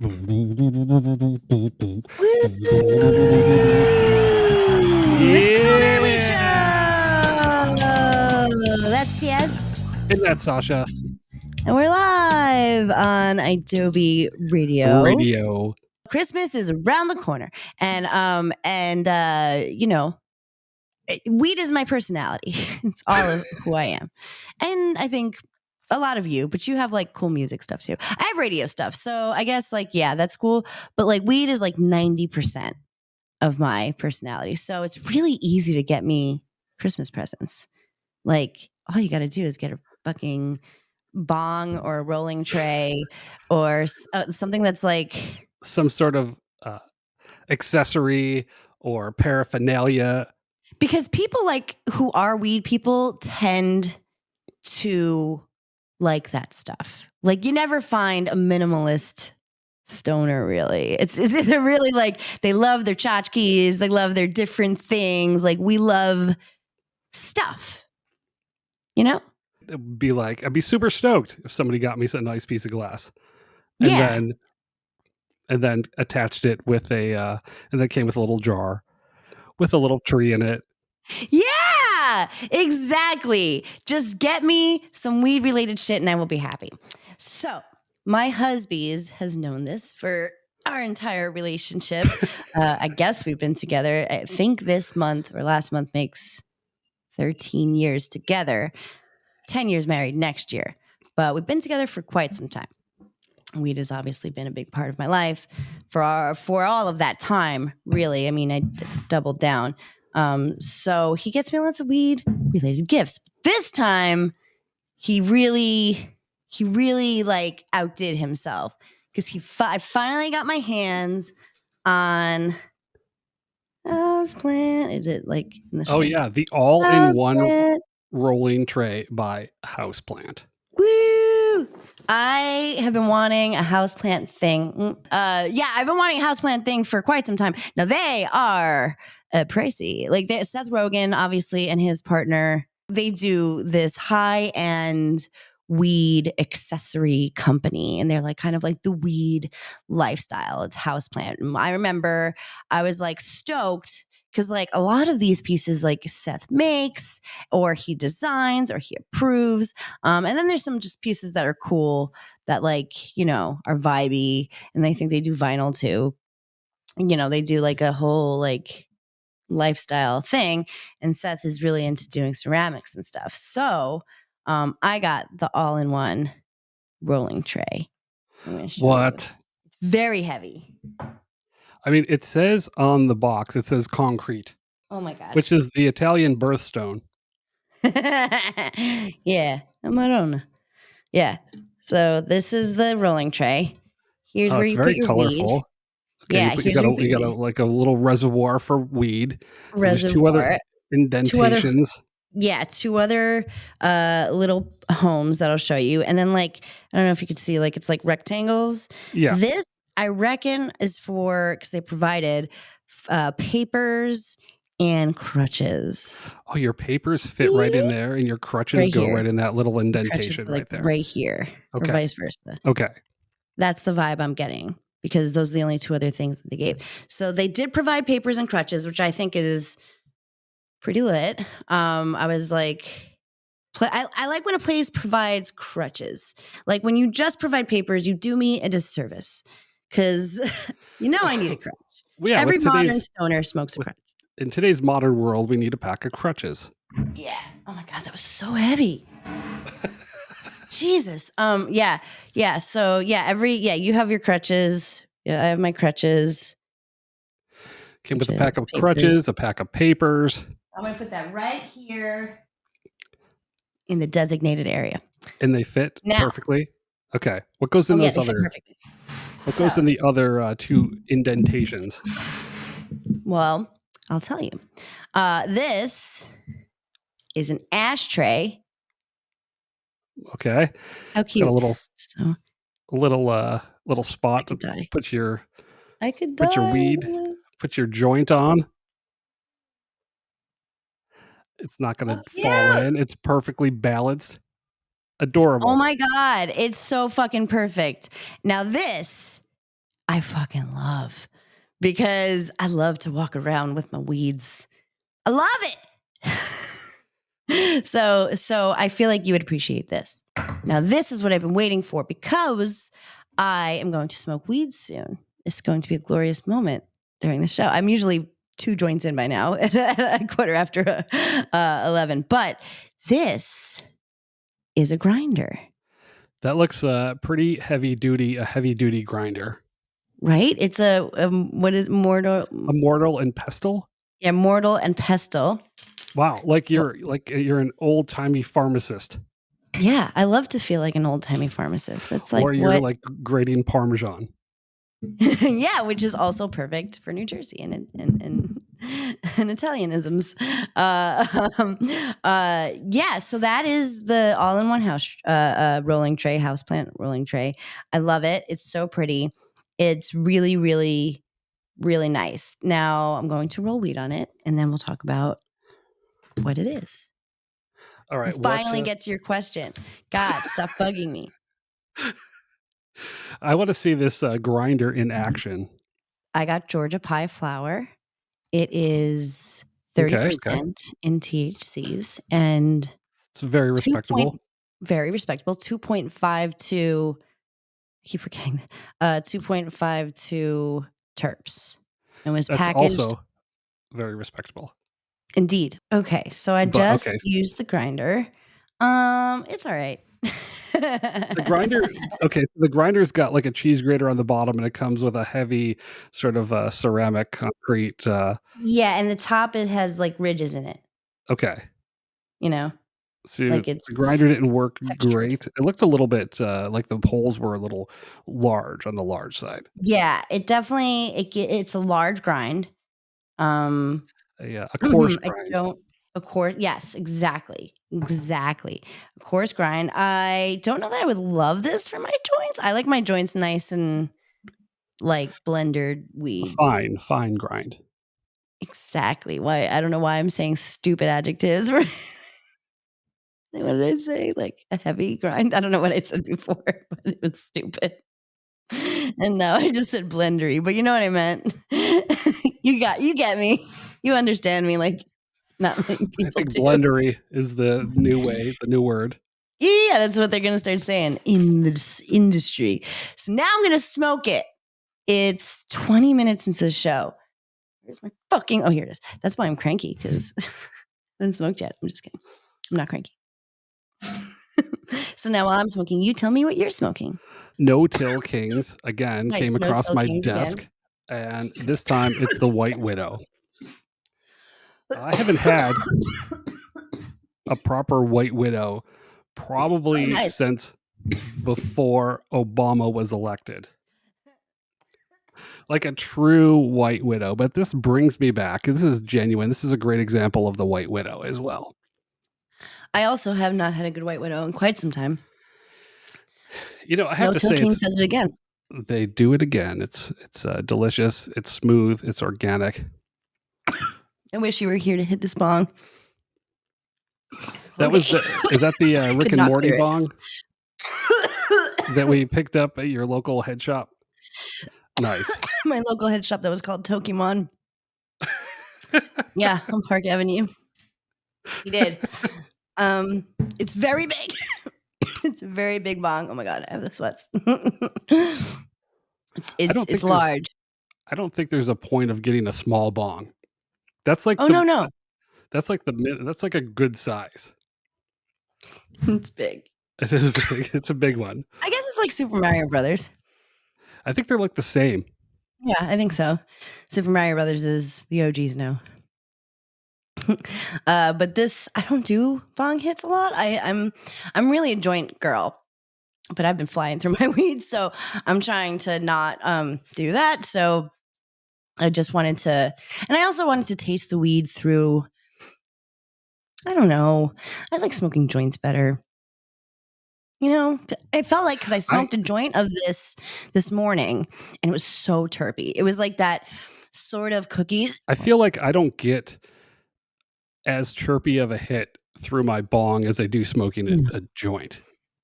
Woo! It's another week show. That's yes, And that's Sasha. and we're live on Adobe Radio. Christmas is around the corner, and weed is my personality. It's all of who I am, and I think a lot of you, but you have like cool music stuff too. I have radio stuff, so I guess that's cool. But like weed is like 90% of my personality, so it's really easy to get me Christmas presents. Like all you got to do is get a fucking bong or a rolling tray or something that's like some sort of accessory or paraphernalia. Because people like who are weed people tend to like that stuff. Like you never find a minimalist stoner really. It's either really like they love their tchotchkes, they love their different things. Like we love stuff, you know? It'd be like, I'd be super stoked if somebody got me a nice piece of glass. And then attached it with and then came with a little jar with a little tree in it. Yeah, exactly. Just get me some weed related shit and I will be happy. So my husband has known this for our entire relationship. I guess we've been together. I think this month or last month makes 13 years together. 10 years married next year. But we've been together for quite some time. Weed has obviously been a big part of my life for all of that time, really. I mean, I doubled down. So he gets me lots of weed related gifts. This time he really like outdid himself because I finally got my hands on Houseplant. Is it like in the Oh yeah, the all-in-one rolling tray by Houseplant. Woo! I have been wanting a houseplant thing. I've been wanting a houseplant thing for quite some time. Now they are pricey. Like Seth Rogen, obviously, and his partner, they do this high-end weed accessory company, and they're like kind of like the weed lifestyle. It's Houseplant. I remember I was like stoked because like a lot of these pieces like Seth makes or he designs or he approves. And then there's some just pieces that are cool that like, you know, are vibey and they think they do vinyl too. You know, they do like a whole like lifestyle thing. And Seth is really into doing ceramics and stuff. So I got the all-in-one rolling tray. I'm going to show you. It's very heavy. I mean, it says on the box, it says concrete. Oh my God. Which is the Italian birthstone. Yeah, Amarone. Yeah. So this is the rolling tray. Here's where you put your colorful. weed. Okay, Yeah, you got a like a little reservoir for weed. There's two other indentations. Two other little homes that I'll show you. And then like, I don't know if you could see, like it's like rectangles. Yeah. This, I reckon, is for, because they provided papers and crutches. Oh, your papers fit right in there and your crutches go right in that little indentation right there. Right here. Okay. Or vice versa. Okay. That's the vibe I'm getting because those are the only two other things that they gave. So they did provide papers and crutches, which I think is pretty lit. I was like, I like when a place provides crutches. Like when you just provide papers, you do me a disservice because you know I need a crutch. Yeah, every modern stoner smokes a crutch. In today's modern world, we need a pack of crutches. Yeah. Oh my God, that was so heavy. Jesus. Yeah. So yeah, you have your crutches. Yeah, I have my crutches. Came with a pack of crutches, a pack of papers. I'm going to put that right here in the designated area. And they fit perfectly? Okay. What goes in those other? What goes in the other two indentations? Well, I'll tell you. This is an ashtray. Okay. How cute. Got a little spot to put your weed, put your joint on. It's not going to fall in. It's perfectly balanced. Adorable. Oh my God. It's so fucking perfect. Now this, I fucking love, because I love to walk around with my weeds. I love it. So I feel like you would appreciate this. Now, this is what I've been waiting for, because I am going to smoke weed soon. It's going to be a glorious moment during the show. I'm usually 2 joints in by now at a quarter after 11, but this is a grinder, That looks pretty heavy duty, a heavy duty grinder. right? It's a what is mortal? A mortal and pestle? Yeah, mortal and pestle. Wow, like you're an old timey pharmacist, Yeah, I love to feel like an old timey pharmacist. That's like or you're what. like grating Parmesan. Yeah, which is also perfect for New Jersey and Italianisms. Yeah, so that is the all-in-one house rolling tray, houseplant rolling tray. I love it. It's so pretty. It's really, really, really nice. Now I'm going to roll weed on it, and then we'll talk about what it is. All right, We'll finally get to your question. God, stop bugging me. I want to see this grinder in action. I got Georgia pie flour. It is Okay. 30% in THCs, and It's very respectable. very respectable. 2.52. I keep forgetting that. 2.52 terps. And was That's packaged. also very respectable. Indeed. Okay, so I But just okay, used the grinder. It's all right. the grinder. Okay, so the grinder's got like a cheese grater on the bottom, and it comes with a heavy sort of ceramic concrete. Yeah, and the top, it has like ridges in it. Okay, You know, so like it's the grinder didn't work textured. great. It looked a little bit like the holes were a little large on the large side. Yeah, it definitely it's a large grind. A coarse I grind. don't a coarse, yes, exactly. Exactly. A coarse grind. I don't know that I would love this for my joints. I like my joints nice and like blended weed. Fine grind. Exactly. Why I don't know why I'm saying stupid adjectives. What did I say? Like a heavy grind? I don't know what I said before, but it was stupid. And now I just said blendery, but you know what I meant. You get me. You understand me like not many I people think do. blendery is the new word. Yeah, that's what they're gonna start saying in this industry. So now I'm gonna smoke it. It's 20 minutes into the show. Where's my fucking? Oh, here it is. That's why I'm cranky, because I haven't smoked yet. I'm just kidding. I'm not cranky. So now while I'm smoking, you tell me what you're smoking. No Till Kings again Nice. came No across Till my Kings again. desk, and this time it's the White Widow. I haven't had a proper White Widow Oh, probably nice. since before Obama was elected. Like a true White Widow, but this brings me back. This is genuine. This is a great example of the White Widow as well. I also have not had a good white widow in quite some time. You know, I have No to Till say King says it again. they do it again. It's delicious. It's smooth. It's organic. I wish you were here to hit this bong. That was is that the Rick Could and not Morty clear it. bong that we picked up at your local head shop? Nice. My local head shop that was called Tokimon. Yeah, on Park Avenue. We did. It's very big. It's a very big bong. Oh my god, I have the sweats. It's large. I don't think there's a point of getting a small bong. That's like Oh no. that's like that's like a good size. It's big. It is big. It's a big one. I guess it's like Super Mario Brothers. I think they're like the same. Yeah, I think so. Super Mario Brothers is the OGs now. But this, I don't do bong hits a lot. I'm really a joint girl, but I've been flying through my weed, so I'm trying to not do that. So I just wanted to, and I also wanted to taste the weed through. I don't know. I like smoking joints better. You know, it felt like, because I smoked a joint of this morning, and it was so terpy. It was like that sort of cookies. I feel like I don't get as chirpy of a hit through my bong as I do smoking a joint.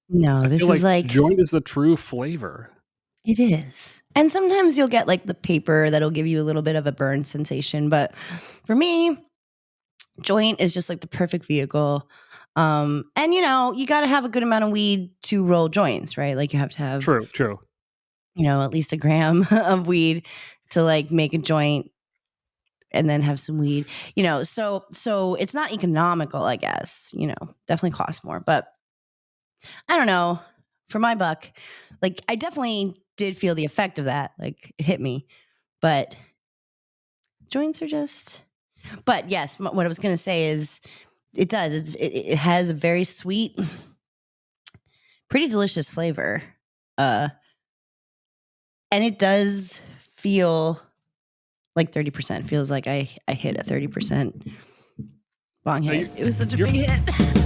No, I this feel is like like, joint is the true flavor. It is. And sometimes you'll get like the paper that'll give you a little bit of a burn sensation. But for me, joint is just like the perfect vehicle. And you got to have a good amount of weed to roll joints, right? Like you have to have, True. at least a gram of weed to like make a joint and then have some weed, so it's not economical, I guess, definitely costs more, but I don't know, for my buck, like I definitely did feel the effect of that, like it hit me, but joints are just, but yes, what I was going to say is it does, it has a very sweet, pretty delicious flavor, uh, and it does feel like 30%, feels like I hit a 30% bong Now hit. It was such a you're big hit.